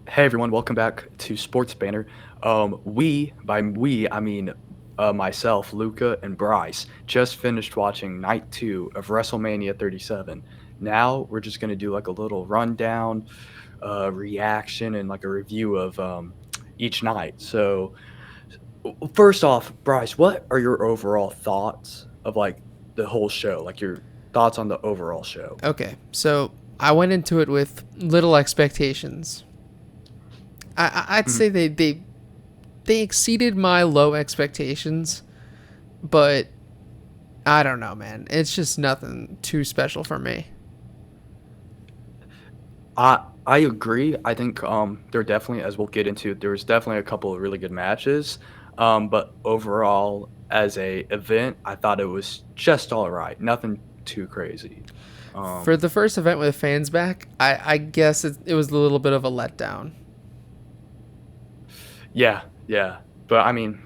Hey everyone, welcome back to Sports Banner. By we, I mean myself, Luca, and Bryce, just finished watching night two of WrestleMania 37. Now we're just going to do like a little rundown, reaction, and like a review of each night. So, first off, Bryce, what are your overall thoughts of like the whole show? Like your thoughts on the overall show? Okay, so I went into it with little expectations. I'd Mhm. say they exceeded my low expectations, but I don't know, man. It's just nothing too special for me. I agree. I think there definitely, as we'll get into, there was definitely a couple of really good matches. But overall, as a event, I thought it was just all right. Nothing too crazy. For Um, the first event with fans back, I guess it was a little bit of a letdown. yeah, yeah. But I mean,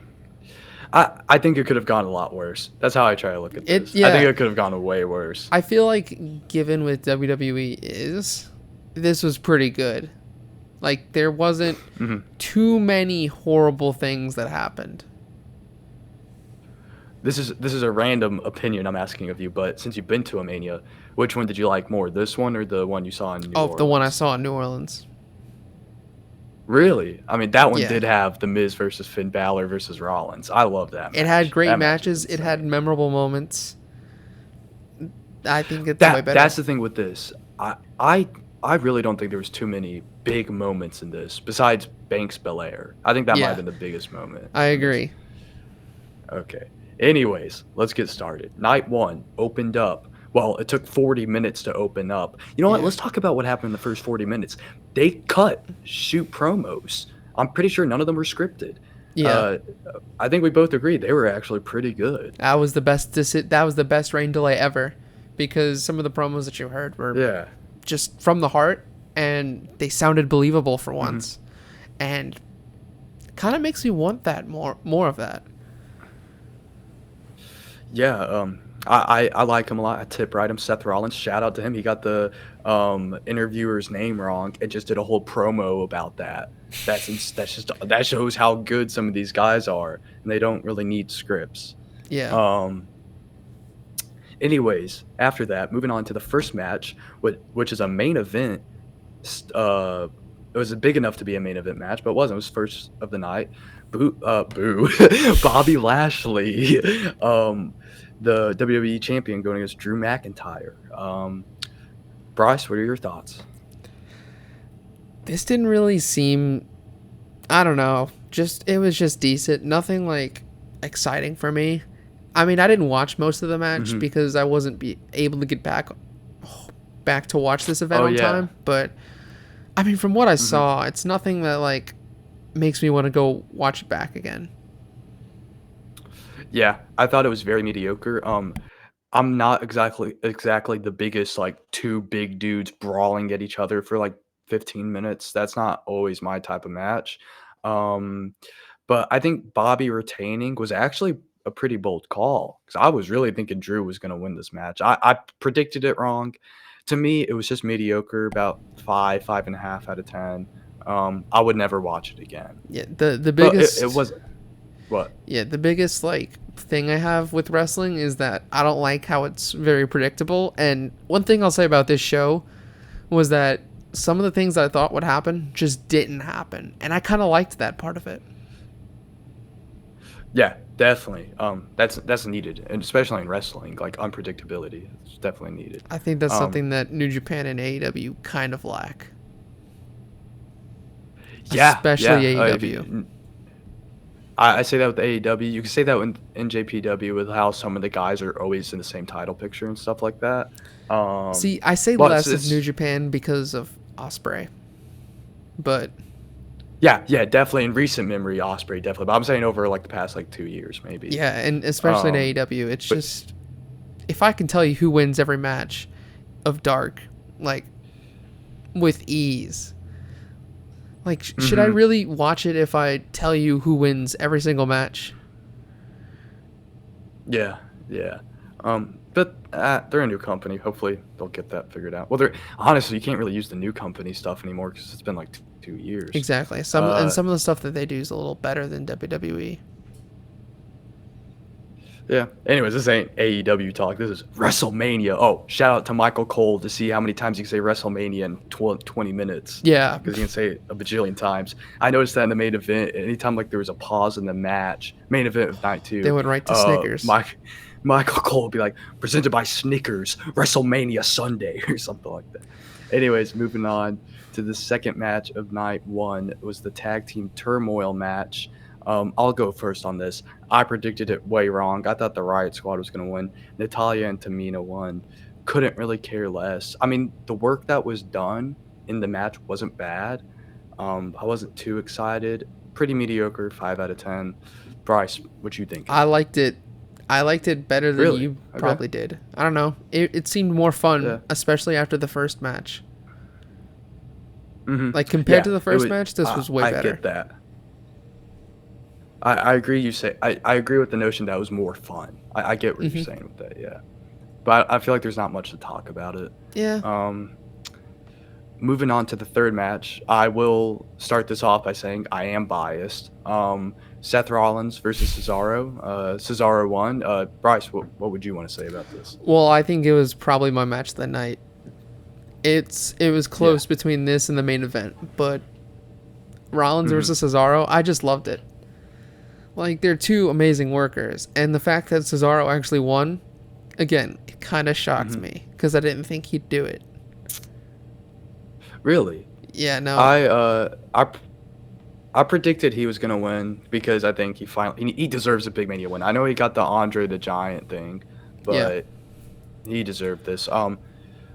I think it could have gone a lot worse. That's how I try to look at It this. I think yeah, it could have gone way worse. I feel like given with WWE is, this was pretty good. Like there wasn't Hmm. too many horrible things that happened. This is a random opinion I'm asking of you, but since you've been to a Mania, which one did you like more? This one or the one you saw in New Oh, the one I Orleans? saw in New Orleans. Really? I mean, that one Yeah. did have The Miz versus Finn Balor versus Rollins. I love that It had match. great That match was matches. It had insane. memorable moments. I think it's way That's better. the thing with this. I really don't think there was too many big moments in this besides Banks Belair. I think that might have Yeah, been the biggest moment I in this. agree. Okay. Anyways, let's get started. Night one opened up. Well, it took 40 minutes to open up. You know what? Yeah, Let's talk about what happened in the first 40 minutes. They cut shoot promos. I'm pretty sure none of them were scripted. yeah. Uh, I think we both agree they were actually pretty good. That was the best. That was the best rain delay ever, because some of the promos that you heard were Yeah. just from the heart, and they sounded believable for Hmm. once, and kind of makes me want that more of that. Yeah. I like him a lot. I tip right him. Seth Rollins. Shout out to him. He got the interviewer's name wrong and just did a whole promo about that. That shows how good some of these guys are, and they don't really need scripts. Yeah, Um, Anyways, after that, moving on to the first match, which is a main event. It was big enough to be a main event match, but it wasn't. It was first of the night. Boo, Bobby Lashley, the WWE champion, going against Drew McIntyre. Bryce, what are your thoughts? this didn't really seem. I don't know. Just it was just decent. Nothing like exciting for me. I mean, I didn't watch most of the match Hmm. because I wasn't able to get back to watch this event Oh on yeah. time. But I mean, from what I Hmm. saw, it's nothing that like makes me want to go watch it back again. Yeah, I thought it was very mediocre. I'm not exactly the biggest like two big dudes brawling at each other for like 15 minutes. That's not always my type of match. Um, but I think Bobby retaining was actually a pretty bold call because I was really thinking Drew was going to win this match. I predicted it wrong. To me, it was just mediocre, about 5.5 out of 10. I would never watch it again. Yeah, the But it biggest was what? yeah, the biggest like thing I have with wrestling is that I don't like how it's very predictable. And one thing I'll say about this show was that some of the things that I thought would happen just didn't happen, and I kind of liked that part of it. Yeah, definitely. That's needed, and especially in wrestling, like unpredictability is definitely needed. I think that's Um, something that New Japan and AEW kind of lack, yeah, especially yeah. If AEW. you, I say that with AEW. You can say that in NJPW with how some of the guys are always in the same title picture and stuff like that. Um, See, I say but less of New it's Japan because of Osprey, but yeah, yeah, definitely in recent memory, Osprey definitely. But I'm saying over like the past like 2 years maybe. yeah, and especially in Um, AEW, it's but just if I can tell you who wins every match of Dark, like with ease. Like, should I mhm. really watch it if I tell you who wins every single match? Yeah, yeah. Um, But they're a new company. Hopefully, they'll get that figured out. Well, they're honestly, you can't really use the new company stuff anymore because it's been like 2 years. Exactly. Uh, Some of the stuff that they do is a little better than WWE. yeah. Anyways, this ain't AEW talk. This is WrestleMania. Oh, shout out to Michael Cole to see how many times you can say WrestleMania in 20 minutes. Yeah, Because you can say it a bajillion times. I noticed that in the main event, anytime like there was a pause in the match, main event of night they 2, went right to Snickers. Michael Cole would be like, presented by Snickers, WrestleMania Sunday, or something like that. Anyways, moving on to the second match of night 1. It was the tag team turmoil match. I'll go first on this. I predicted it way wrong. I thought the Riot Squad was going to win. Natalia and Tamina won. Couldn't really care less. I mean, the work that was done in the match wasn't bad. I wasn't too excited. Pretty mediocre, 5 out of 10. Bryce, what you think? I liked it. I liked it better than Really? you Okay. probably did. I don't know. It seemed more fun, Yeah. especially after the first match. Mm-hmm. Like compared Yeah, to the first match, this was way I better. get that. I agree. I agree with the notion that it was more fun. I get what you're saying with that. Yeah, but I feel like there's not much to talk about it. Yeah. Moving on to the third match, I will start this off by saying I am biased. Seth Rollins versus Cesaro. Cesaro won. Bryce, what would you want to say about this? Well, I think it was probably my match of the night. It was close between this and the main event, but Rollins versus Cesaro, I just loved it. Like, they're two amazing workers, and the fact that Cesaro actually won, again, it kind of shocked me because I didn't think he'd do it. Really? Yeah, no. I predicted he was gonna win because I think he deserves a big Mania win. I know he got the Andre the Giant thing, but he deserved this.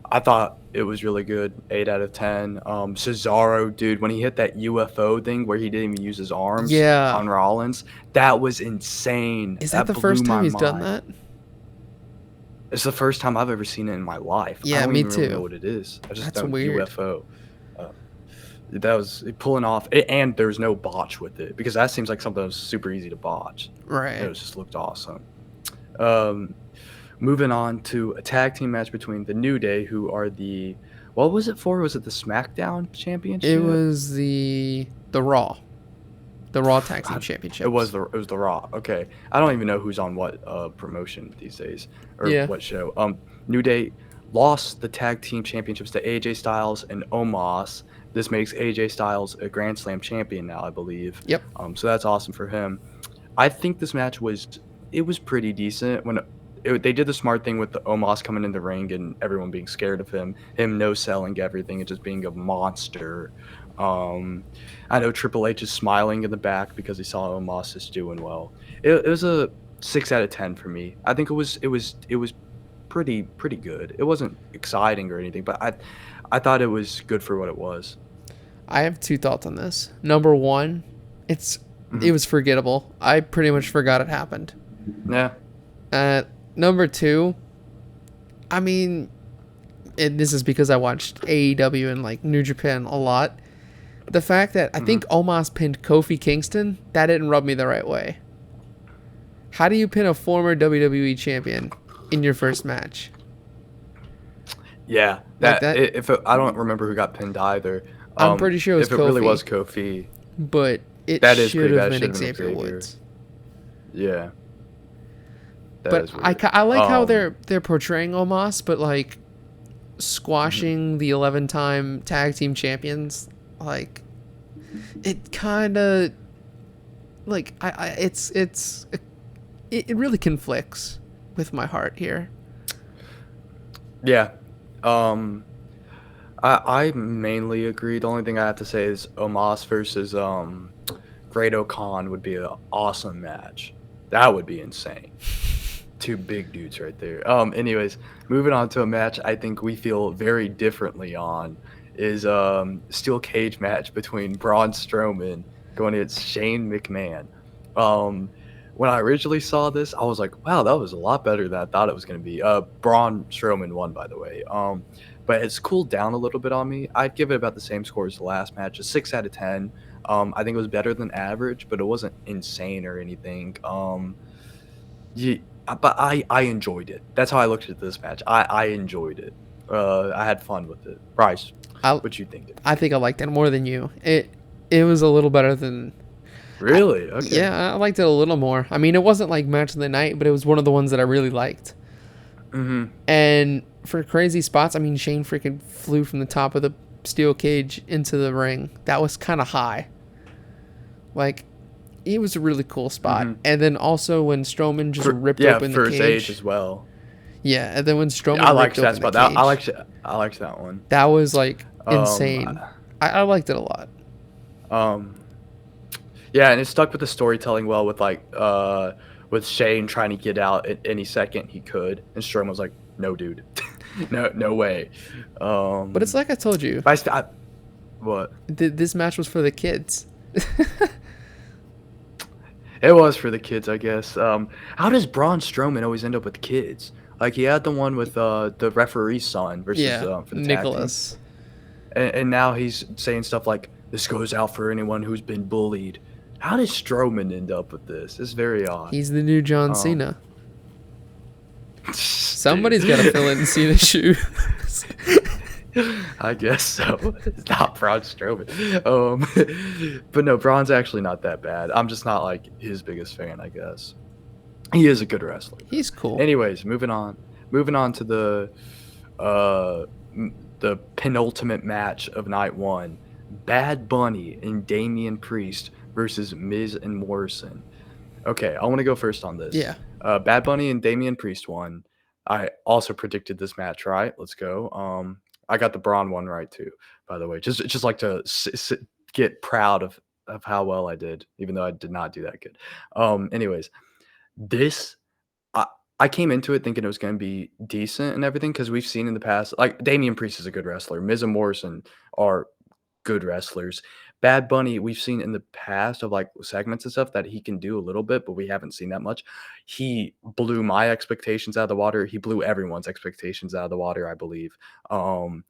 I thought it was really good. 8 out of 10. Cesaro, dude, when he hit that UFO thing where he didn't even use his arms on Rollins, that was insane. Is that the first time he's done that? It's the first time I've ever seen it in my life. Yeah, I don't me even really too. know what it is. I just That's know weird. UFO. That was pulling off, and there was no botch with it because that seems like something that was super easy to botch. Right. It just looked awesome. Moving on to a tag team match between the New Day, who are what was it for? Was it the SmackDown Championship? It was the Raw. The Raw Tag Team Championship. It was the Raw. Okay. I don't even know who's on what promotion these days or what show. New Day lost the tag team championships to AJ Styles and Omos. This makes AJ Styles a Grand Slam champion now, I believe. Yep. So that's awesome for him. I think this match was pretty decent when they did the smart thing with the Omos coming in the ring and everyone being scared of him no selling everything and just being a monster. I know Triple H is smiling in the back because he saw Omos is doing well. It was a 6 out of 10 for me. I think it was pretty good. It wasn't exciting or anything, but I thought it was good for what it was. I have two thoughts on this. Number one, it was forgettable. I pretty much forgot it happened. Yeah. Number two, I mean, and this is because I watched AEW and like New Japan a lot. The fact that I think Omos pinned Kofi Kingston, that didn't rub me the right way. How do you pin a former WWE champion in your first match? Yeah, I don't remember who got pinned either. I'm pretty sure it was Kofi. If it really was Kofi, but it should have been Xavier Woods. Yeah. But I like how they're portraying Omos, but like squashing the 11-time tag team champions, like it kind of like it really conflicts with my heart here. Yeah. I mainly agree. The only thing I have to say is Omos versus Great O'Khan would be an awesome match. That would be insane. Two big dudes right there. Anyways, moving on to a match I think we feel very differently on is steel cage match between Braun Strowman going against Shane McMahon. When I originally saw this, I was like, wow, that was a lot better than I thought it was going to be. Braun Strowman won, by the way. But it's cooled down a little bit on me. I'd give it about the same score as the last match, a 6 out of 10. I think it was better than average, but it wasn't insane or anything. but I enjoyed it. That's how I looked at this match. I enjoyed it. I had fun with it. Bryce, I what you thinking? I think I liked it more than you. It was a little better than Really? Okay. yeah, I liked it a little more. I mean, it wasn't like match of the night, but it was one of the ones that I really liked. Mm-hmm. And for crazy spots, I mean, Shane freaking flew from the top of the steel cage into the ring. That was kind of high. Like, it was a really cool spot. Mm-hmm. And then also when Strowman just ripped Yeah, open the for his age cage. as well. Yeah, and then when Yeah, I Strowman liked ripped that open the spot. That cage, I liked that one. that was like Um, insane. I liked it a lot. um, yeah, and it stuck with the storytelling well with Shane trying to get out at any second he could, and Strowman was like, "No, dude, no way." But it's like I told you, But what? this match was for the kids. It was for the kids, I guess. How does Braun Strowman always end up with kids? Like he had the one with the referee's son versus Yeah, for the tag team, Nicholas. and now he's saying stuff like this goes out for anyone who's been bullied. How does Strowman end up with this? It's very odd. He's the new John Um, Cena. Somebody's got to fill in Cena's shoes. I guess so. It's not Braun Strowman. But no, Braun's actually not that bad. I'm just not like his biggest fan, I guess. He is a good wrestler. He's cool. Anyways, moving on. Moving on to uh the penultimate match of night one. Bad Bunny and Damian Priest versus Miz and Morrison. Okay, I want to go first on this. Yeah. Bad Bunny and Damian Priest won. I also predicted this match right. Let's go. I got the Braun one right too. By the way, just like to get proud of how well I did, even though I did not do that good. Anyways, this I I came into it thinking it was going to be decent and everything because we've seen in the past, like Damian Priest is a good wrestler. Miz and Morrison are good wrestlers. Bad Bunny, we've seen in the past of like segments and stuff that he can do a little bit, but we haven't seen that much. He blew my expectations out of the water. He blew everyone's expectations out of the water, I believe. Um,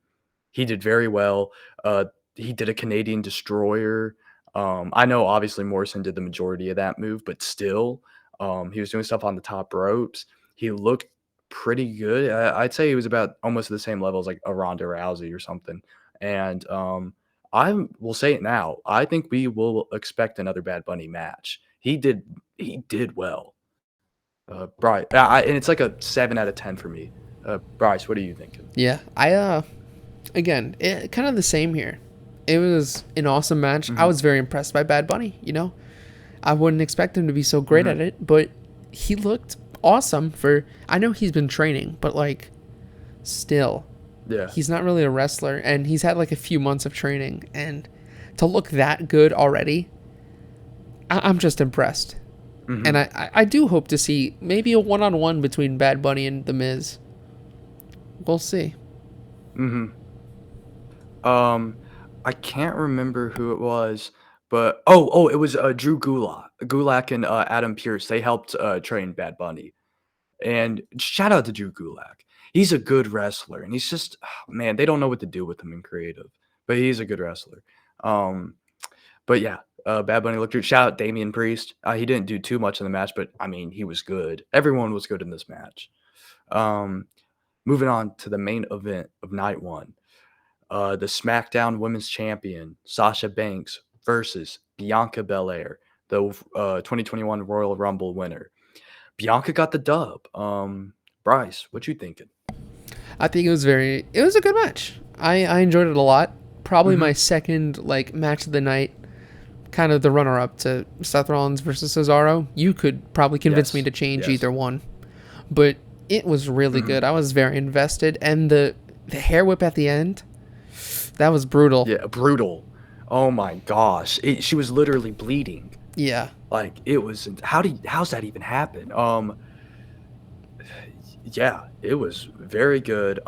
he did very well. He did a Canadian destroyer. I know obviously Morrison did the majority of that move, but still, he was doing stuff on the top ropes. He looked pretty good. I'd say he was about almost the same level as like a Ronda Rousey or something. And I will say it now. I think we will expect another Bad Bunny match. He did well. Bryce, and it's like a 7 out of 10 for me. Bryce, what are you thinking? Yeah. Again, kind of the same here. It was an awesome match. I Mhm, was very impressed by Bad Bunny, you know? I wouldn't expect him to be so great mhm. at it, but he looked awesome for I know he's been training, but like still, Yeah. he's not really a wrestler and he's had like a few months of training and to look that good already, I'm just impressed. And Mhm, I do hope to see maybe a one-on-one between Bad Bunny and The Miz. We'll see. mhm. Um, I can't remember who it was, but it was Drew Gulak. Gulak and Adam Pearce. They helped train Bad Bunny. And shout out to Drew Gulak. He's a good wrestler, and he's just man, they don't know what to do with him in creative, but he's a good wrestler. Um, but yeah, Bad Bunny looked good. Shout out Damian Priest. He didn't do too much in the match, but I mean, he was good. Everyone was good in this match. Um, moving on to the main event of night one. The SmackDown Women's Champion Sasha Banks versus Bianca Belair, the 2021 Royal Rumble winner. Bianca got the dub. Bryce, what you thinking? I think it was a good match. I enjoyed it a lot. Probably my Mhm. second like match of the night, kind of the runner up to Seth Rollins versus Cesaro. You could probably convince me Yes. to change Yes. either one. But it was really Mhm. good. I was very invested and the hair whip at the end, that was brutal. Yeah, brutal. Oh my gosh. She was literally bleeding. Yeah. Like it was how's that even happen? Yeah, it was very good.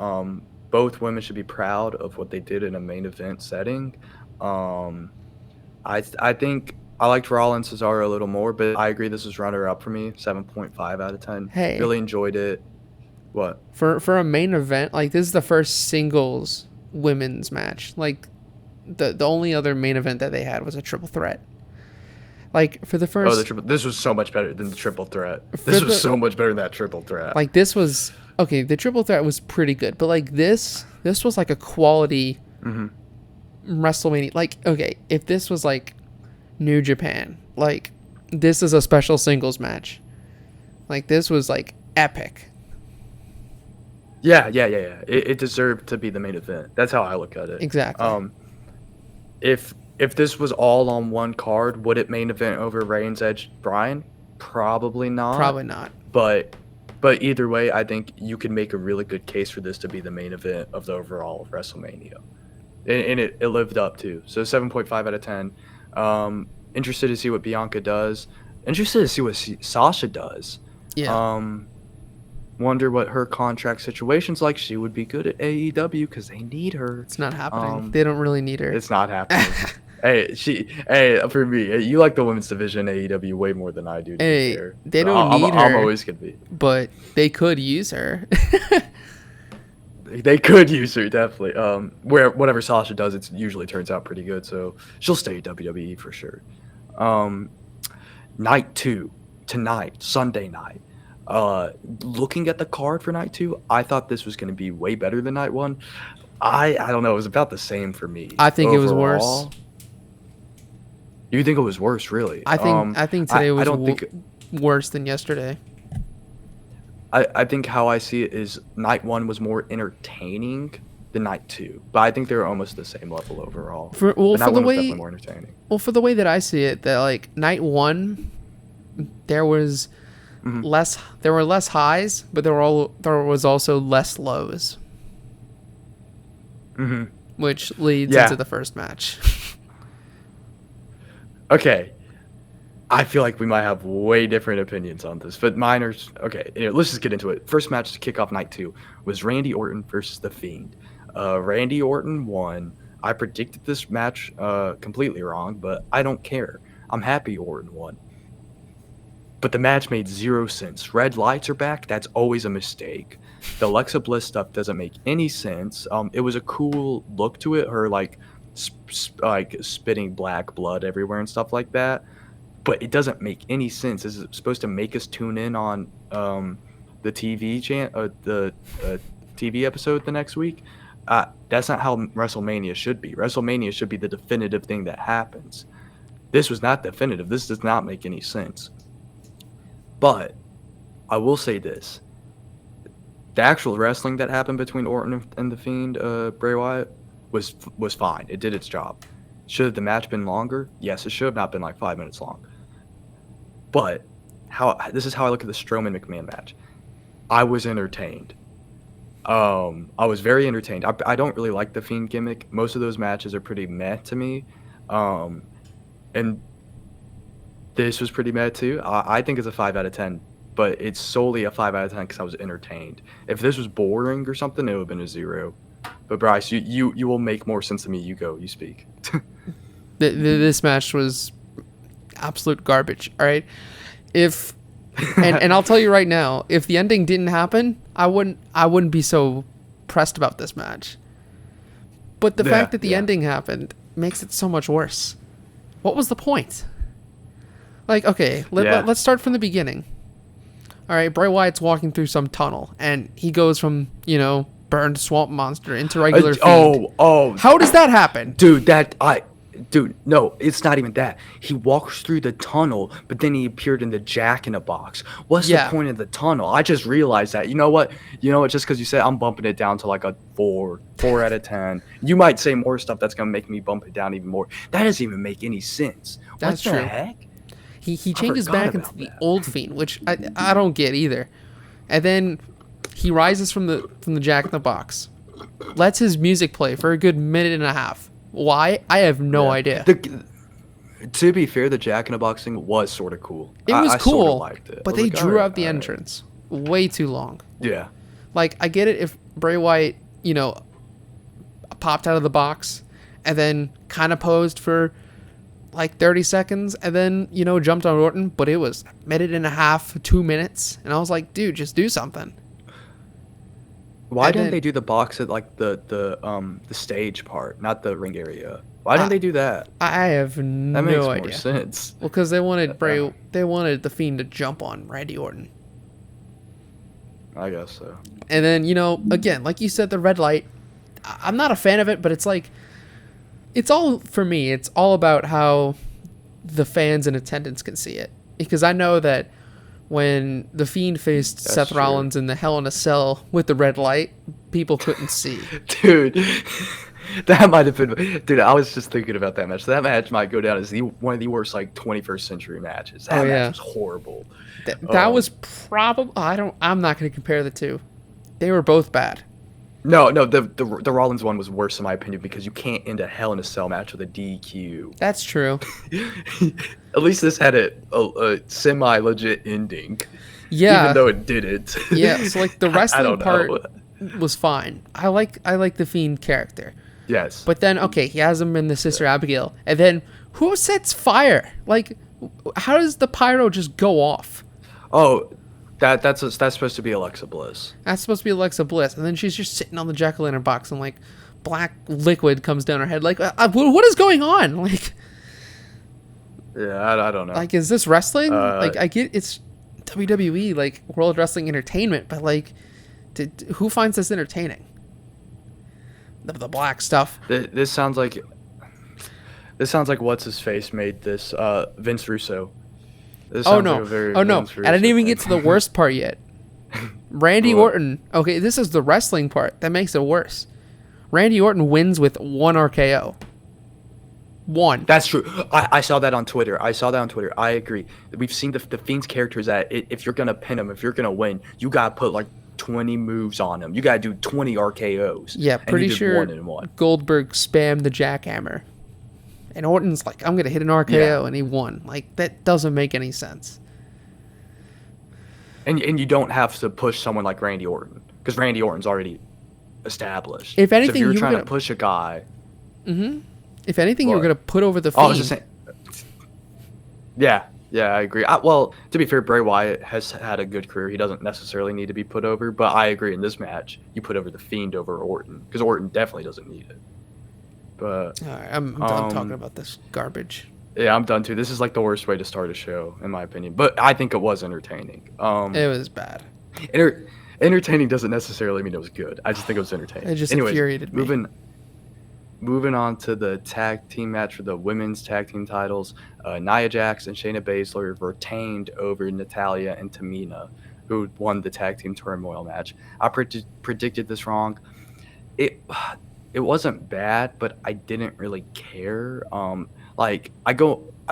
Both women should be proud of what they did in a main event setting. Um, I think I liked Rollins Cesaro a little more, but I agree this is runner up for me, 7.5 out of 10. Hey, Really enjoyed it. What? for a main event, like this is the first singles women's match. Like the only other main event that they had was a triple threat. Like for the Oh, first this was so much better than the triple threat. for This was the so much better than that triple threat. like this was okay, the triple threat was pretty good, but like this was like a quality Hmm. WrestleMania. Like okay, if this was like New Japan, like this is a special singles match. Like this was like epic. Yeah. It deserved to be the main event. That's how I look at it. Exactly. Um, if this was all on one card, would it main event over Reigns Edge Bryan? Probably not. Probably not. But but either way, I think you can make a really good case for this to be the main event of the overall WrestleMania, and it lived up to. So 7.5 out of 10. Interested to see what Bianca does. Interested to see what Sasha does. Yeah. Um, wonder what her contract situation's like. She would be good at AEW because they need her. It's not happening. Um, They don't really need her. it's not happening. Hey, for me, you like the women's division AEW way more than I do. To be Hey, fair. they So don't need I'm her. always gonna be. But they could use her. They could use her definitely. Where whatever Sasha does, it usually turns out pretty good. So she'll stay at WWE for sure. Um, night 2 tonight, Sunday night. Looking at the card for night 2, I thought this was gonna be way better than night 1. I don't know. It was about the same for me. I think it was worse. Overall. You think it was worse, really? I think today was I don't think. worse than yesterday. I think how I see it is night 1 was more entertaining than night 2, but I think they were almost the same level overall. For But night the 1 was way definitely more entertaining. for the way that I see it, that like night 1 there was Mhm. there were less highs, but there was also less lows, Hmm. which leads Yeah. into the first match. Okay. I feel like we might have way different opinions on this, but mine are okay. Anyway, let's just get into it. First match to kick off night 2 was Randy Orton versus The Fiend. Randy Orton won. I predicted this match completely wrong, but I don't care. I'm happy Orton won. But the match made zero sense. Red lights are back. That's always a mistake. The Alexa Bliss stuff doesn't make any sense. It was a cool look to it. Her like spitting black blood everywhere and stuff like that. But it doesn't make any sense. Is it supposed to make us tune in on the TV episode the next week? That's not how WrestleMania should be. WrestleMania should be the definitive thing that happens. This was not definitive. This does not make any sense. But I will say this: the actual wrestling that happened between Orton and the Fiend, Bray Wyatt, was fine. It did its job. Should the match been longer? Yes, it should have not been like 5 minutes long. But this is how I look at the Strowman McMahon match. I was entertained. I was very entertained. I don't really like the Fiend gimmick. Most of those matches are pretty meh to me. And this was pretty meh too. I think it's a 5 out of 10, but it's solely a 5 out of 10 because I was entertained. If this was boring or something, it would have been a 0. But Bryce, you will make more sense to me. You go, you speak. This match was absolute garbage. All right, and I'll tell you right now, if the ending didn't happen, I wouldn't be so pressed about this match. But the fact that the ending happened makes it so much worse. What was the point? Like, okay, let's start from the beginning. All right, Bray Wyatt's walking through some tunnel, and he goes from burned swamp monster into regular Fiend. How does that happen? Dude, no, it's not even that. He walks through the tunnel, but then he appeared in the Jack in a Box. What's the point of the tunnel? I just realized that. You know what? Just because you said, I'm bumping it down to like a 4 out of 10. You might say more stuff that's gonna make me bump it down even more. That doesn't even make any sense. That's what the true. heck? He changes back into the old Fiend, which I don't get either. And then he rises from the Jack in the Box, lets his music play for a good minute and a half. Why? I have no idea. To be fair, the Jack in a Box thing was sort of cool. It was cool, sort of liked it. but they drew out the entrance way too long. Yeah. Like, I get it if Bray Wyatt, popped out of the box and then kind of posed for like 30 seconds and then, jumped on Orton, but it was a minute and a half, 2 minutes. And I was like, dude, just do something. Why And didn't they then do the box at like the stage part, not the ring area? Why didn't I they do that? I have That no makes more idea. sense. Well, because they wanted the Fiend to jump on Randy Orton. I guess so. And then, again, like you said, the red light, I'm not a fan of it, but it's like, it's all, for me, it's all about how the fans in attendance can see it. Because I know that when The Fiend faced That's Seth true. Rollins in the Hell in a Cell with the red light, people couldn't see. Dude, that might have been. Dude, I was just thinking about that match. That match might go down as one of the worst like 21st century matches. Oh, That match yeah. was horrible. That was probably, I'm not going to compare the two. They were both bad. No, the Rollins one was worse in my opinion because you can't end a Hell in a Cell match with a DQ. That's true. At least this had a semi legit ending, Yeah. even though it didn't. Yeah, so like the I wrestling don't part know. was fine. I like the Fiend character. Yes. But then okay, he has him in the Sister Abigail. And then who sets fire? Like how does the pyro just go off? Oh, that's supposed to be Alexa Bliss. That's supposed to be Alexa Bliss. And then she's just sitting on the jack-o'-lantern box and like black liquid comes down her head. Like what is going on? Like Yeah, I don't know. like is this wrestling? Like I get it's WWE, like World Wrestling Entertainment, but like who finds this entertaining? The black stuff. This sounds like what's his face made this Vince Russo. This Oh sounds no! like a very Oh no! Vince And I didn't Russo even thing. get to the worst part yet. Randy What? Orton. Okay, this is the wrestling part that makes it worse. Randy Orton wins with one RKO. One. That's true. I saw that on Twitter. I agree. We've seen the Fiend's characters that if you're gonna pin him, if you're gonna win, you gotta put like 20 moves on him. You gotta do 20 RKOs. Yeah, And he pretty did sure one and one. Goldberg spammed the jackhammer, and Orton's like, "I'm gonna hit an RKO," Yeah. and he won. Like that doesn't make any sense. And you don't have to push someone like Randy Orton because Randy Orton's already established. If So anything, if you're you were trying gonna- to push a guy, If anything, you're What? gonna put over the oh, I Fiend. was just saying. Yeah, I agree. Well, to be fair, Bray Wyatt has had a good career. He doesn't necessarily need to be put over, but I agree in this match, you put over the Fiend over Orton because Orton definitely doesn't need it. But All right, I'm done talking about this garbage. yeah, I'm done too. This is like the worst way to start a show, in my opinion. But I think it was entertaining. It was bad. Entertaining doesn't necessarily mean it was good. I just think it was entertaining. It just Anyways, infuriated me. moving on to the tag team match for the women's tag team titles. Nia Jax and Shayna Baszler retained over Natalya and Tamina, who won the tag team turmoil match. I predicted this wrong. It wasn't bad, but I didn't really care. I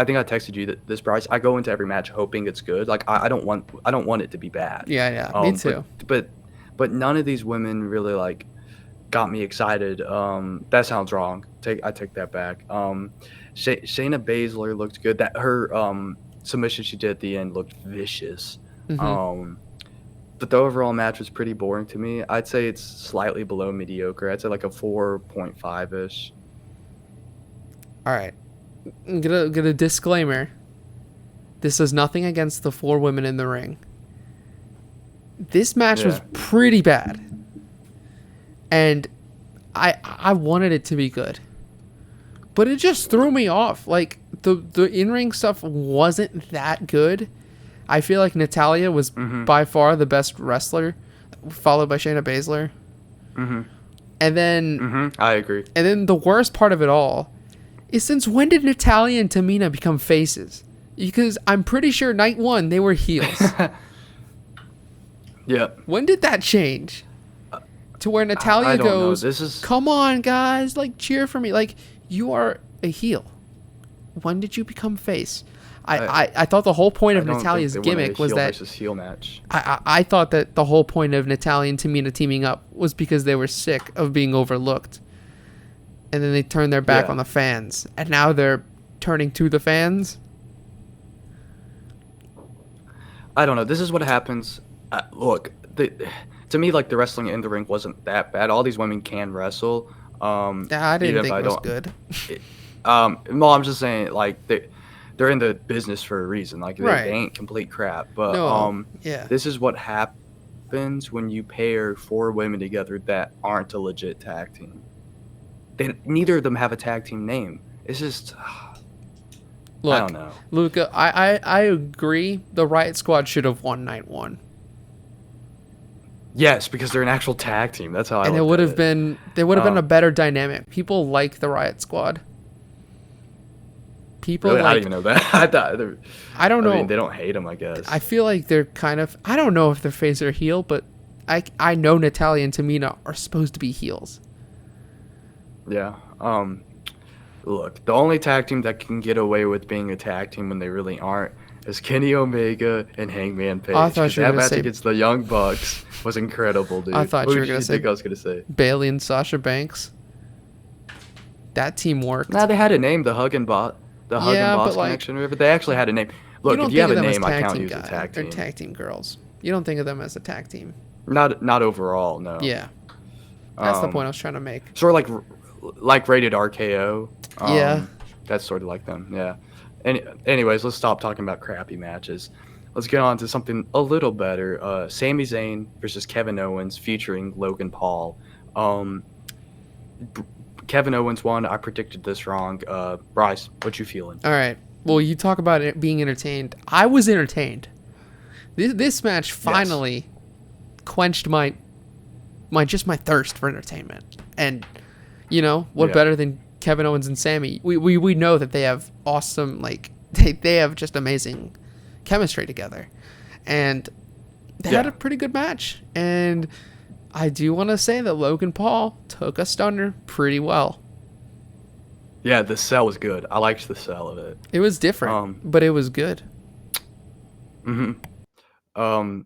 think I texted you this, Bryce. I go into every match hoping it's good. Like I don't want it to be bad. Yeah, me too. But none of these women really like got me excited. That sounds wrong. I take that back. Shayna Baszler looked good. That her submission she did at the end looked vicious. But the overall match was pretty boring to me. I'd say it's slightly below mediocre. I'd say like a 4.5 ish. All right. Get a disclaimer. This is nothing against the 4 women in the ring. This match was pretty bad. And I wanted it to be good. But it just threw me off. Like the in-ring stuff wasn't that good. I feel like Natalya was by far the best wrestler, followed by Shayna Baszler. And then I agree. And then the worst part of it all is, since when did Natalya and Tamina become faces? Because I'm pretty sure night 1 they were heels. Yeah. When did that change? To where Natalya I don't know. goes, This is "Come on, guys, like cheer for me. Like, you are a heel. When did you become face?" I thought the whole point of I don't think Natalya's they wanted a gimmick was heel that versus heel match. I thought that the whole point of Natalya and Tamina teaming up was because they were sick of being overlooked. And then they turned their back on the fans. And now they're turning to the fans. I don't know. This is what happens. Look, to me, like the wrestling in the ring wasn't that bad. All these women can wrestle. I didn't think it was good. Well, I'm just saying, like they're in the business for a reason. Like they ain't complete crap. But Yeah. this is what happens when you pair 4 women together that aren't a legit tag team. Neither of them have a tag team name. It's just I Look, don't know. Luca, I agree. The Riot Squad should have won night one, Yes, because they're an actual tag team. That's how I and it looked would at have it. been a better dynamic. People like the Riot Squad. People Really, I like didn't even know that. I thought I don't I mean, know. they don't hate them, I guess. I feel like they're kind of I don't know if they're face or heel, but I know Natalia and Tamina are supposed to be heels. Yeah. Look, the only tag team that can get away with being a tag team when they really aren't is Kenny Omega and Hangman I Page. Because thought you were that gonna match say against the Young Bucks was incredible, I dude. thought What you were did gonna you say think I was gonna say? Bailey and Sasha Banks. That team Nah, worked. they had a name, the Hug and Yeah, but Boss like connection. Whatever. They actually had a name. you Look, if don't you think have of a them as name, I tag count team you as a guys tag or team. tag team girls. You don't think of them as a tag team. Not overall, no. Yeah, that's the point I Um, was trying to make. sort of like rated RKO. Yeah. That's sort of like them. Yeah. Anyways, let's stop talking about crappy matches. Let's get on to something a little better. Sami Zayn versus Kevin Owens featuring Logan Paul. Um, B- Kevin Owens won. I predicted this wrong. Bryce, what you feeling? All right. Well, you talk about it being entertained. I was entertained. This match Yes. finally quenched my thirst for entertainment. And you know what Yeah. better than Kevin Owens and Sammy? We know that they have awesome they have just amazing chemistry together, and they had Yeah. a pretty good match. And I do want to say that Logan Paul took a stunner pretty well. Yeah, the sell was good. I liked the sell of it. It was different, Um, but it was good. hmm um,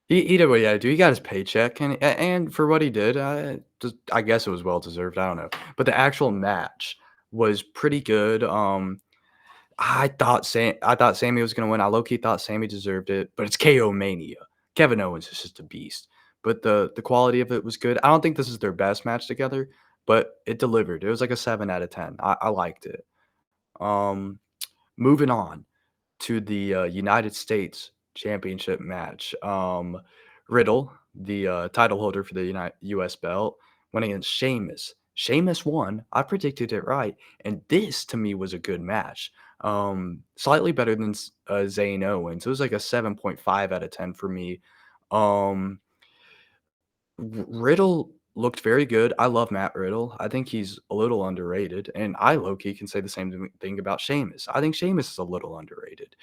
either way, yeah, dude, he got his paycheck, and for what he did, I guess it was well deserved. I don't know, but the actual match was pretty good. I thought Sammy was gonna win. I low key thought Sammy deserved it, but it's KO Mania. Kevin Owens is just a beast. But the quality of it was good. I don't think this is their best match together, but it delivered. It was like a 7 out of 10. I liked it. Um, moving on to the United States Championship match. Riddle, the title holder for the U.S. belt, went against Sheamus. Sheamus won. I predicted it right, and this to me was a good match. Slightly better than Zayn Owens. It was like a 7.5 out of 10 for me. Um, Riddle looked very good. I love Matt Riddle. I think he's a little underrated, and I low key can say the same thing about Sheamus. I think Sheamus is a little underrated.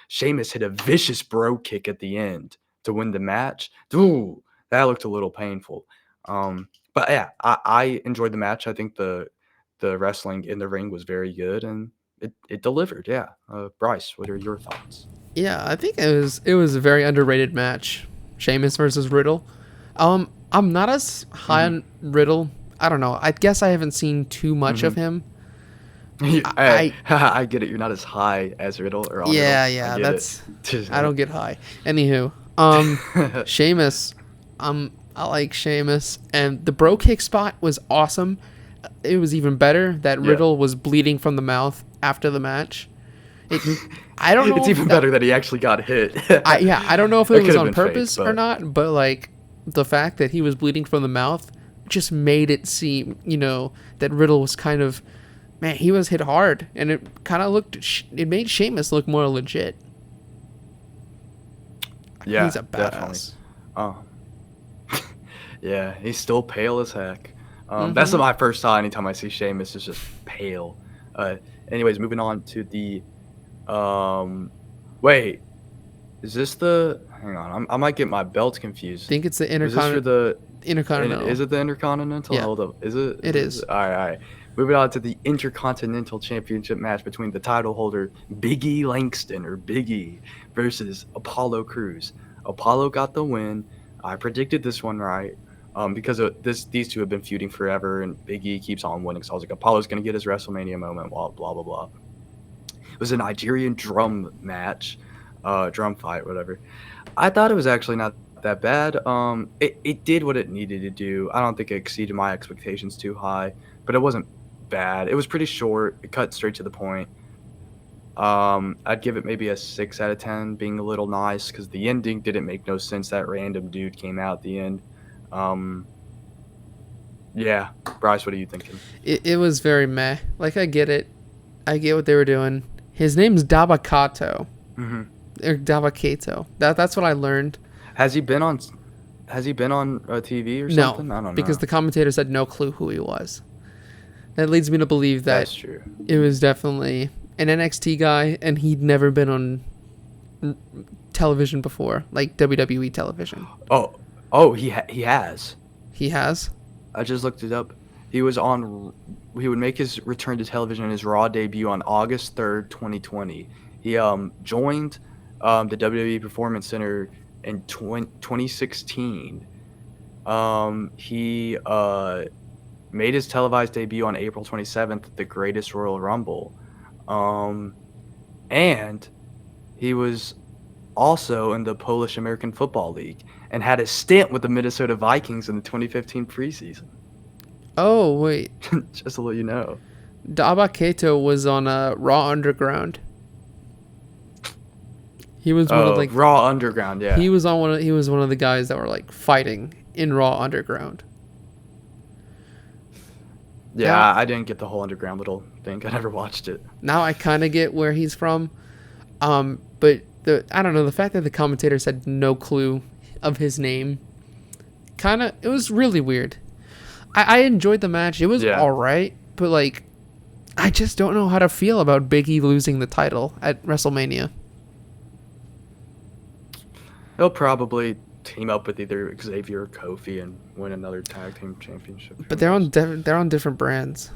Sheamus hit a vicious bro kick at the end to win the match. Ooh, that looked a little painful. But yeah, I enjoyed the match. I think the wrestling in the ring was very good, and it delivered. Yeah, Bryce, what are your thoughts? Yeah, I think it was a very underrated match. Sheamus versus Riddle. I'm not as high hmm on Riddle. I don't know. I guess I haven't seen too much of hmm him. Hey, I I get it. You're not as high as Riddle or on Riddle. Yeah, I yeah, get it. that's I don't get high. Anywho, Sheamus, I like Sheamus, and the bro kick spot was awesome. It was even better that Yeah. Riddle was bleeding from the mouth after the match. It, I don't know It's if even better that he actually got hit. I don't know if That it could was have on been fake, purpose or but not, but like the fact that he was bleeding from the mouth just made it seem, that Riddle was kind of, man, he was hit hard, and it kind of it made Sheamus look more legit. yeah, He's a definitely. badass. Oh, yeah, he's still pale as heck. That's Mm-hmm. what my first thought anytime I see Sheamus is just pale. Uh, anyways, moving on to the um, wait, is this the? Hang on, I might get my belts confused. Think it's the Was this for Intercontinental. is it the Intercontinental? Yeah, Hold up. Is it? it is. All right, all right. Moving on to the Intercontinental Championship match between the title holder Big E Langston or Big E versus Apollo Crews. Apollo got the win. I predicted this one right. Because these two have been feuding forever, and Big E keeps on winning. So I was like, Apollo's gonna get his WrestleMania moment. Blah blah blah blah. It was a Nigerian drum match, drum fight, whatever. I thought it was actually not that bad. It did what it needed to do. I don't think it exceeded my expectations too high, but it wasn't bad. It was pretty short. It cut straight to the point. I'd give it maybe a 6 out of 10, being a little nice because the ending didn't make no sense. That random dude came out at the end. Um, yeah, Bryce, what are you thinking? It was very meh. Like, I get it. I get what they were doing. His name's Dabakato. Hmm. Or Dabakato. That's what I learned. Has he been on? Has he been on TV or No, something? I don't because know. the commentators had no clue who he was. That leads me to believe that That's true. it was definitely an NXT guy, and he'd never been on television before, like WWE television. Oh, oh, he has. He has. I just looked it up. He was on. He would make his return to television in his Raw debut on August 3rd, 2020. He joined the WWE Performance Center in 2016. He made his televised debut on April 27th at the Greatest Royal Rumble. Um, and he was also in the Polish American Football League and had a stint with the Minnesota Vikings in the 2015 preseason. Oh wait, Just to let you know. Dabakato was on Raw Underground. He was one of Oh, like Raw Underground, yeah. he was on one. He was one of the guys that were like fighting in Raw Underground. Yeah, Now, I didn't get the whole Underground little thing. I never watched it. now I kind of get where he's from. But I don't know, the fact that the commentators had no clue of his name, it was really weird. I enjoyed the match. It was Yeah. all right, but like, I just don't know how to feel about Big E losing the title at WrestleMania. He'll probably team up with either Xavier or Kofi and win another tag team championship. But they're on different brands.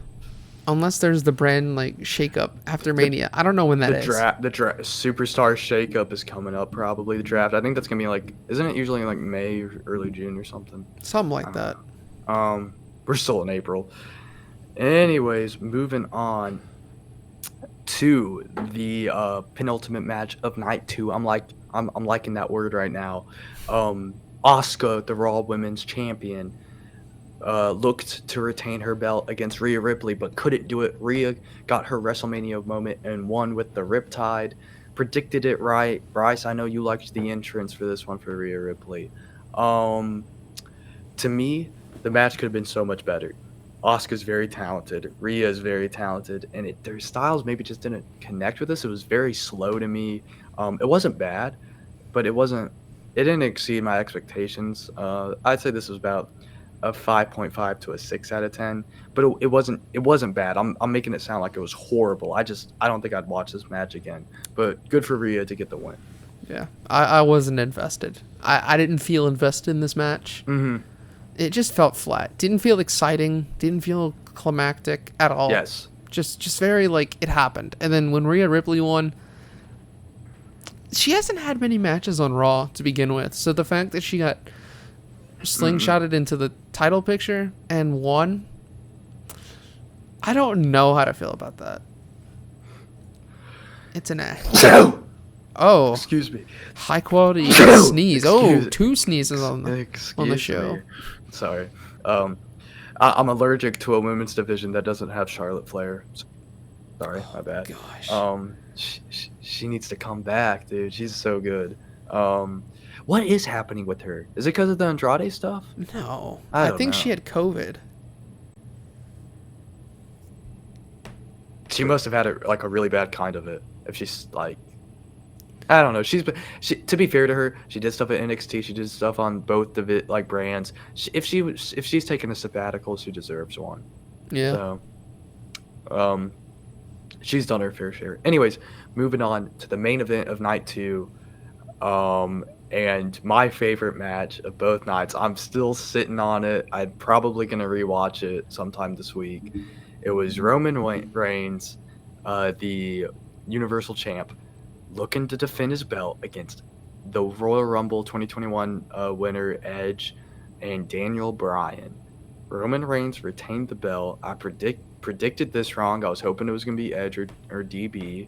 Unless there's the brand like shakeup after Mania. I don't know when that is. The draft superstar shakeup is coming up, probably the draft. I think that's gonna be like, isn't it usually in like May or early June or something? Something like that. We're still in April. Anyways, moving on to the penultimate match of night 2. I'm liking that word right now. Asuka, the Raw Women's Champion, looked to retain her belt against Rhea Ripley, but couldn't do it. Rhea got her WrestleMania moment and won with the Riptide. Predicted it right. Bryce, I know you liked the entrance for this one for Rhea Ripley. To me, the match could have been so much better. Asuka's very talented. Rhea is very talented, and their styles maybe just didn't connect with us. It was very slow to me. It wasn't bad, but it didn't exceed my expectations. I'd say this was about a 5.5 to a 6 out of 10, but it wasn't bad. I'm making it sound like it was horrible. I don't think I'd watch this match again. But good for Rhea to get the win. Yeah. I wasn't invested. I didn't feel invested in this match. Mm-hmm. It just felt flat. Didn't feel exciting. Didn't feel climactic at all. Yes. Just very like it happened. And then when Rhea Ripley won, she hasn't had many matches on Raw to begin with. So the fact that she got slingshotted into the title picture and won, I don't know how to feel about that. It's an So, oh, excuse me. high quality sneeze. Excuse- Two sneezes on the Excuse show. me. Sorry. I'm allergic to a women's division that doesn't have Charlotte Flair. Sorry, my bad. Gosh. She needs to come back, dude. She's so good. What is happening with her? Is it because of the Andrade stuff? No. I I don't think know. she had COVID. She must have had a really bad kind of it. If she's like, I don't know. To be fair to her, she did stuff at NXT. She did stuff on both the brands. If she's taking a sabbatical, she deserves one. Yeah. So, she's done her fair share. Anyways, moving on to the main event of night 2. And my favorite match of both nights. I'm still sitting on it. I'm probably gonna rewatch it sometime this week. It was Roman Reigns, the Universal Champ, looking to defend his belt against the Royal Rumble 2021 winner Edge and Daniel Bryan. Roman Reigns retained the belt. I predicted this wrong. I was hoping it was going to be Edge or DB.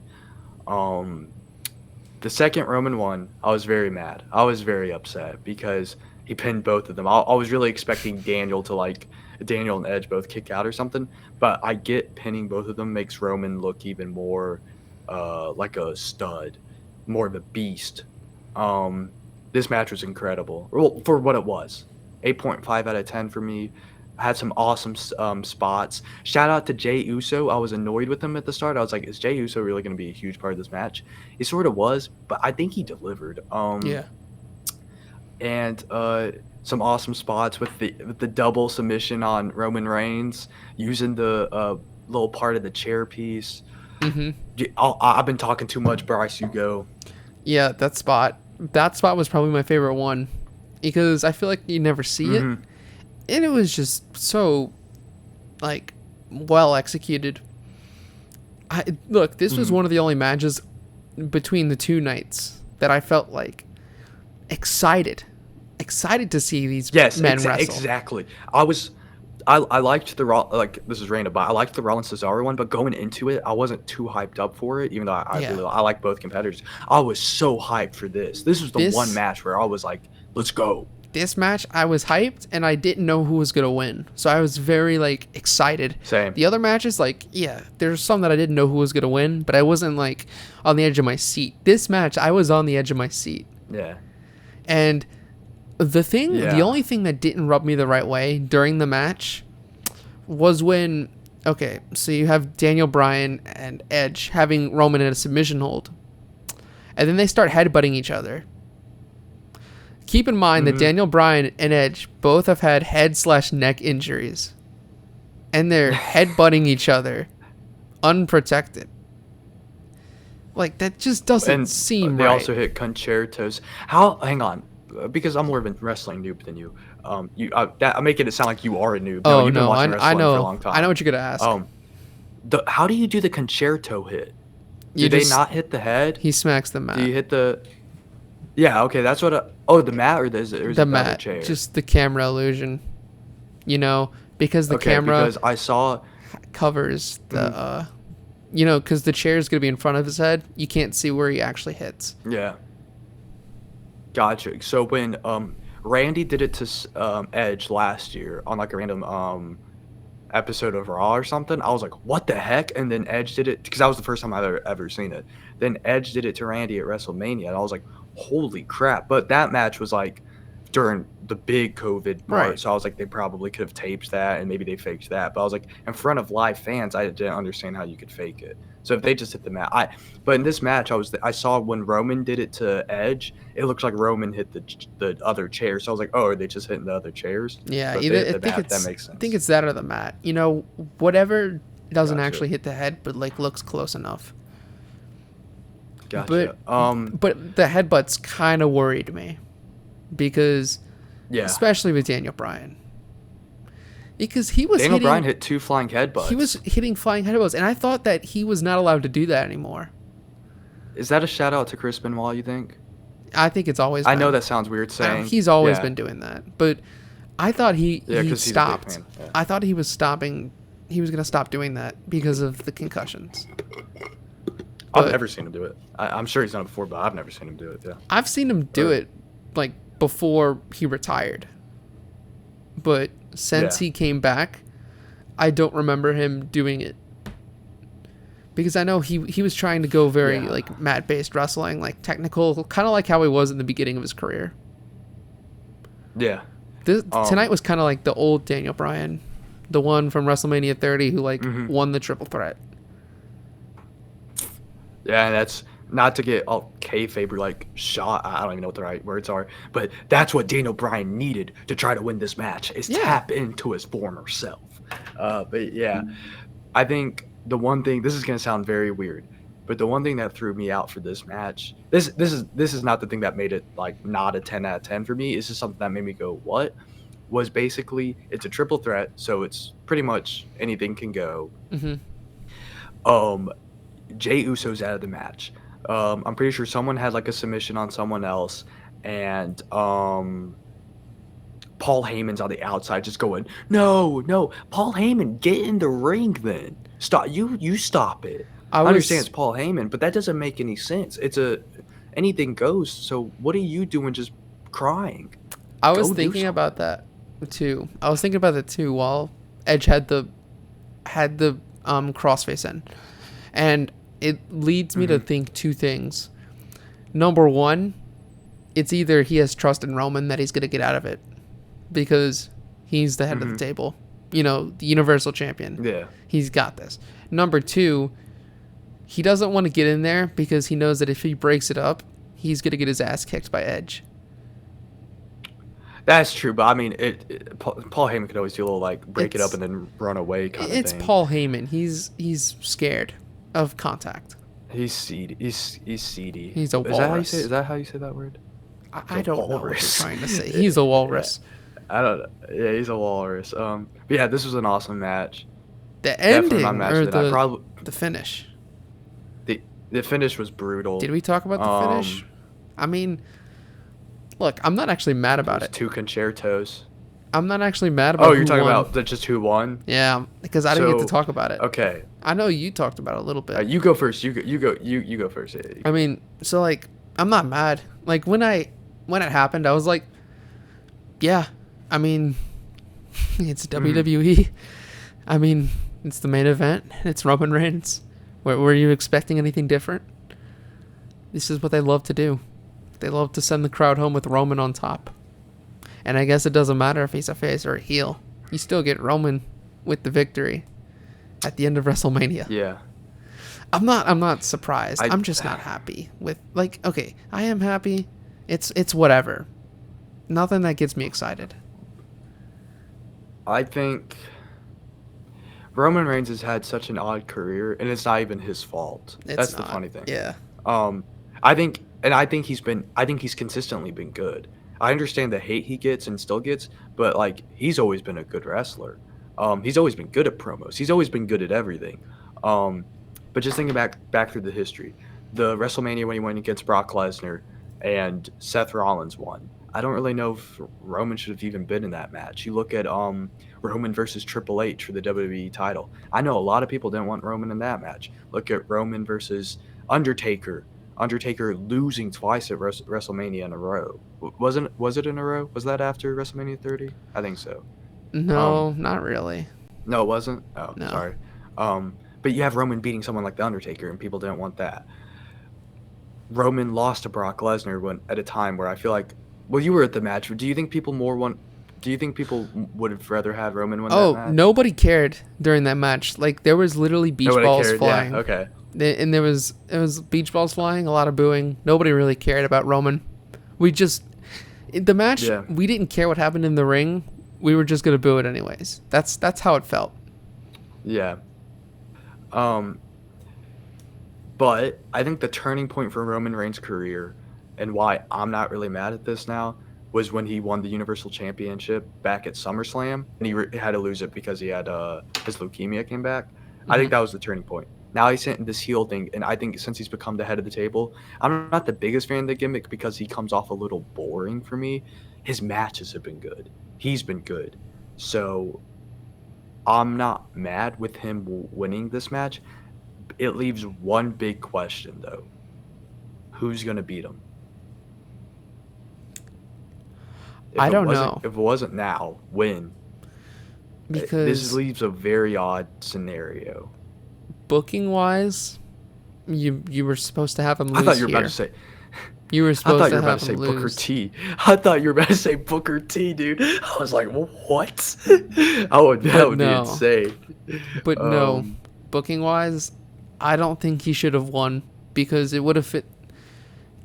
The second Roman won, I was very mad. I was very upset because he pinned both of them. I was really expecting Daniel and Edge both kick out or something, but I get pinning both of them makes Roman look even more like a stud, more of a beast. Um, this match was incredible. Well, for what it was, 8.5 out of 10 for me. Had some awesome spots. Shout out to Jey Uso. I was annoyed with him at the start. I was like, is Jey Uso really going to be a huge part of this match? He sort of was, but I think he delivered. Yeah. And some awesome spots with the double submission on Roman Reigns, using the little part of the chair piece. Mm-hmm. I've been talking too much, Bryce. You go. Yeah, that spot. That spot was probably my favorite one because I feel like you never see it, and it was just so like well executed. This was one of the only matches between the two nights that I felt like excited to see these men wrestle. Exactly. I liked the like this is random, but I liked the Rollins Cesaro one. But going into it, I wasn't too hyped up for it, even though I like both competitors. I was so hyped for this. This was the one match where I was like, let's go. This match, I was hyped, and I didn't know who was gonna win, so I was very like excited. Same. The other matches, like there's some that I didn't know who was gonna win, but I wasn't like on the edge of my seat. This match, I was on the edge of my seat. Yeah. And the only thing that didn't rub me the right way during the match was when, so you have Daniel Bryan and Edge having Roman in a submission hold, and then they start headbutting each other. Keep in mind that Daniel Bryan and Edge both have had head/neck injuries, and they're headbutting each other unprotected. Like, that just doesn't seem right. They also hit concertos. Hang on. Because I'm more of a wrestling noob than you. I'm making it sound like you are a noob. No, you've been watching I wrestling know. for a long time. I know what you're gonna ask. How do you do the concerto hit? Do they not hit the head? He smacks the mat. Do you hit the? Yeah. Okay. That's what. The mat or the mat? Chair? Just the camera illusion. Because the camera. Because I saw covers the. Because the chair is gonna be in front of his head. You can't see where he actually hits. Yeah. Gotcha. So when Randy did it to Edge last year on like a random episode of Raw or something, I was like, what the heck? And then Edge did it, because that was the first time I've ever seen it. Then Edge did it to Randy at WrestleMania, and I was like, holy crap. But that match was like during the big COVID part, right. So I was like, they probably could have taped that, and maybe they faked that. But I was like, in front of live fans, I didn't understand how you could fake it. So if they just hit the mat, but in this match, I saw when Roman did it to Edge, it looks like Roman hit the other chair. So I was like, oh, are they just hitting the other chairs? Yeah, so that makes sense. I think it's that or the mat. Whatever doesn't actually hit the head, but like looks close enough. Gotcha. But the headbutts kind of worried me, because especially with Daniel Bryan. Because Daniel Bryan hit 2 flying headbutts. He was hitting flying headbutts, and I thought that he was not allowed to do that anymore. Is that a shout out to Chris Benoit, you think? I think it's always been. I know that sounds weird saying. He's always been doing that. But I thought he stopped. Yeah. I thought he was stopping. He was going to stop doing that because of the concussions. I've never seen him do it. I'm sure he's done it before, but I've never seen him do it. Yeah. I've seen him do it like before he retired. But since he came back, I don't remember him doing it. Because I know he was trying to go very like mat-based wrestling, like technical, kind of like how he was in the beginning of his career. Yeah. Tonight was kind of like the old Daniel Bryan, the one from WrestleMania 30 who like won the triple threat. Yeah, and that's not to get all kayfabe or like shot. I don't even know what the right words are, but that's what Daniel Bryan needed to try to win this match, is tap into his former self. But yeah, I think the one thing, this is gonna sound very weird, but the one thing that threw me out for this match, this is not the thing that made it like not a 10 out of 10 for me. It's just something that made me go, what? Was basically, it's a triple threat, so it's pretty much anything can go. Jey Uso's out of the match. I'm pretty sure someone had like a submission on someone else, and Paul Heyman's on the outside just going, no, Paul Heyman, get in the ring then. Stop, you stop it. I understand it's Paul Heyman, but that doesn't make any sense. Anything goes, so what are you doing just crying? I was thinking about that too. While Edge had the crossface in. And it leads me to think two things. Number one, it's either he has trust in Roman that he's going to get out of it because he's the head of the table, the Universal Champion. Yeah. He's got this. Number two, he doesn't want to get in there because he knows that if he breaks it up, he's going to get his ass kicked by Edge. That's true, but I mean, Paul Heyman could always do a little like break it up and then run away kind of thing. It's Paul Heyman. He's scared of contact. He's seedy. He's seedy. He's a walrus. Is that how you say that word? I don't know what you're trying to say. He's a walrus. I don't know. Yeah, he's a walrus. But yeah, this was an awesome match. The ending or the finish? The finish was brutal. Did we talk about the finish? I mean, look, I'm not actually mad about it. 2 concertos. I'm not actually mad about. Oh, you're talking about just who won? Yeah, because I didn't get to talk about it. Okay. I know you talked about it a little bit. You go first. You go first. I mean, so like, I'm not mad. Like when it happened, I was like, yeah. I mean, it's WWE. I mean, it's the main event. It's Roman Reigns. Were you expecting anything different? This is what they love to do. They love to send the crowd home with Roman on top. And I guess it doesn't matter if he's a face or a heel. You still get Roman with the victory at the end of WrestleMania. Yeah. I'm not surprised. I'm just not happy with, like, okay, I am happy. It's whatever. Nothing that gets me excited. I think Roman Reigns has had such an odd career, and it's not even his fault. That's the funny thing. Yeah. I think he's consistently been good. I understand the hate he gets and still gets, but like he's always been a good wrestler. He's always been good at promos. He's always been good at everything. But just thinking back through the history, the WrestleMania when he went against Brock Lesnar and Seth Rollins won. I don't really know if Roman should have even been in that match. You look at Roman versus Triple H for the WWE title. I know a lot of people didn't want Roman in that match. Look at Roman versus Undertaker. Undertaker losing twice at WrestleMania in a row. Was it in a row? Was that after WrestleMania 30? I think so. No, not really. No, it wasn't? Oh, no. Sorry. But you have Roman beating someone like The Undertaker, and people didn't want that. Roman lost to Brock Lesnar at a time where I feel like, well, you were at the match. Do you think people would have rather had Roman win that match? Oh, nobody cared during that match. Like, there was literally beach balls flying. Yeah, okay. And it was beach balls flying, a lot of booing. Nobody really cared about Roman. The match, we didn't care what happened in the ring. We were just going to boo it anyways. That's how it felt. Yeah. But I think the turning point for Roman Reigns' career and why I'm not really mad at this now was when he won the Universal Championship back at SummerSlam, and he had to lose it because he had his leukemia came back. Mm-hmm. I think that was the turning point. Now he's in this heel thing, and I think since he's become the head of the table, I'm not the biggest fan of the gimmick because he comes off a little boring for me. His matches have been good. He's been good. So I'm not mad with him winning this match. It leaves one big question, though. Who's going to beat him? I don't know. If it wasn't now, when? Because this leaves a very odd scenario. Booking wise, you were supposed to have him lose. I thought you were about to say. You were supposed to have him lose. Booker T. I thought you were about to say Booker T, dude. I was like, what? That would be insane. But no, booking wise, I don't think he should have won because it would have fit.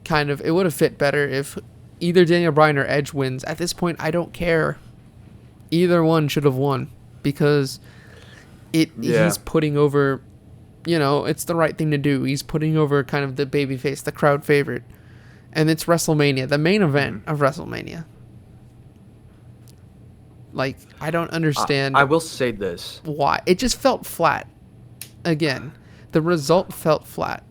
It would have fit better if either Daniel Bryan or Edge wins. At this point, I don't care. Either one should have won because he's putting over. It's the right thing to do. He's putting over kind of the babyface, the crowd favorite. And it's WrestleMania, the main event of WrestleMania. Like, I don't understand. I will say this. Why? It just felt flat. Again, the result felt flat.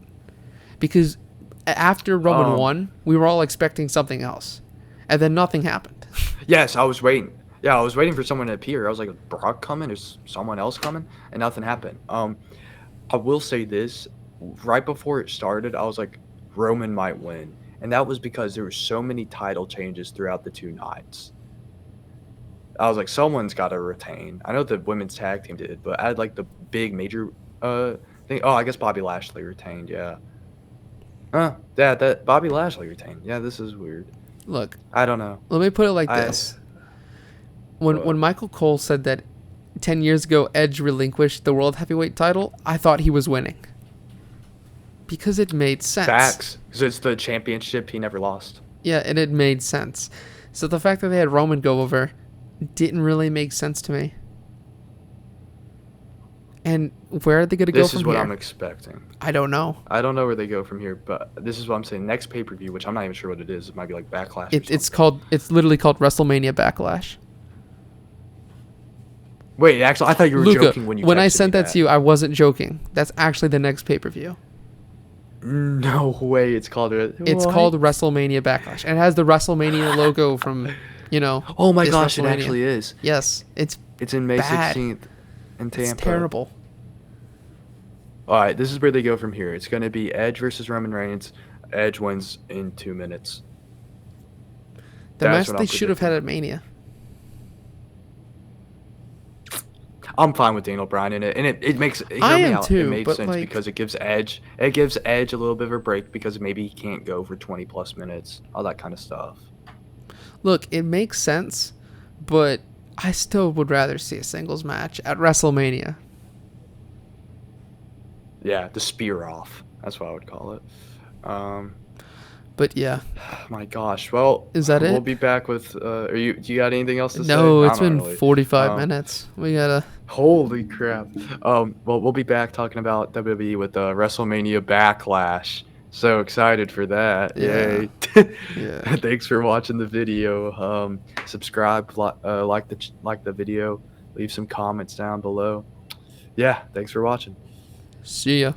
Because after Roman won, we were all expecting something else. And then nothing happened. Yes, I was waiting. Yeah, I was waiting for someone to appear. I was like, is Brock coming? Is someone else coming? And nothing happened. I will say this. Right before it started, I was like, Roman might win. And that was because there were so many title changes throughout the 2 nights. I was like, someone's got to retain. I know the women's tag team did, but I had like the big major I guess Bobby Lashley retained. Yeah. Yeah, that Bobby Lashley retained. Yeah, this is weird. Look, I don't know. let me put it like I this. When What? Michael Cole said that 10 years ago Edge relinquished the World Heavyweight title, I thought he was winning. Because it made sense. Facts. Because it's the championship he never lost. Yeah, and it made sense. So the fact that they had Roman go over didn't really make sense to me. And where are they going to go from here? This is what I'm expecting. I don't know. I don't know where they go from here, but this is what I'm saying. Next pay-per-view, which I'm not even sure what it is. It might be like Backlash or something. It's literally called WrestleMania Backlash. Wait, actually, I thought you were Luca, joking when you when I texted sent me that to you, I wasn't joking. That's actually the next pay-per-view. No way, it's called it. It's called WrestleMania Backlash. And it has the WrestleMania logo from, Oh my this gosh, it WrestleMania. actually is. Yes, it's in May bad. 16th in Tampa. It's terrible. All right, this is where they go from here. It's going to be Edge versus Roman Reigns. Edge wins in 2 minutes. The match they should have had at Mania. I'm fine with Daniel Bryan in it, and it makes I am too, it made but, sense like, because it gives Edge a little bit of a break because maybe he can't go for 20 plus minutes, all that kind of stuff. Look, it makes sense, but I still would rather see a singles match at WrestleMania. Yeah, the spear off. That's what I would call it. But yeah, My gosh. Well, Is that we'll it? be back with. Do you got anything else to say? no, it's Not been really. 45 Um, minutes. We gotta. Holy crap. Well, we'll be back talking about WWE with WrestleMania Backlash. So excited for that. Yeah. Yay. Yeah. Thanks for watching the video. Subscribe, like the video, leave some comments down below. Yeah, thanks for watching. See ya.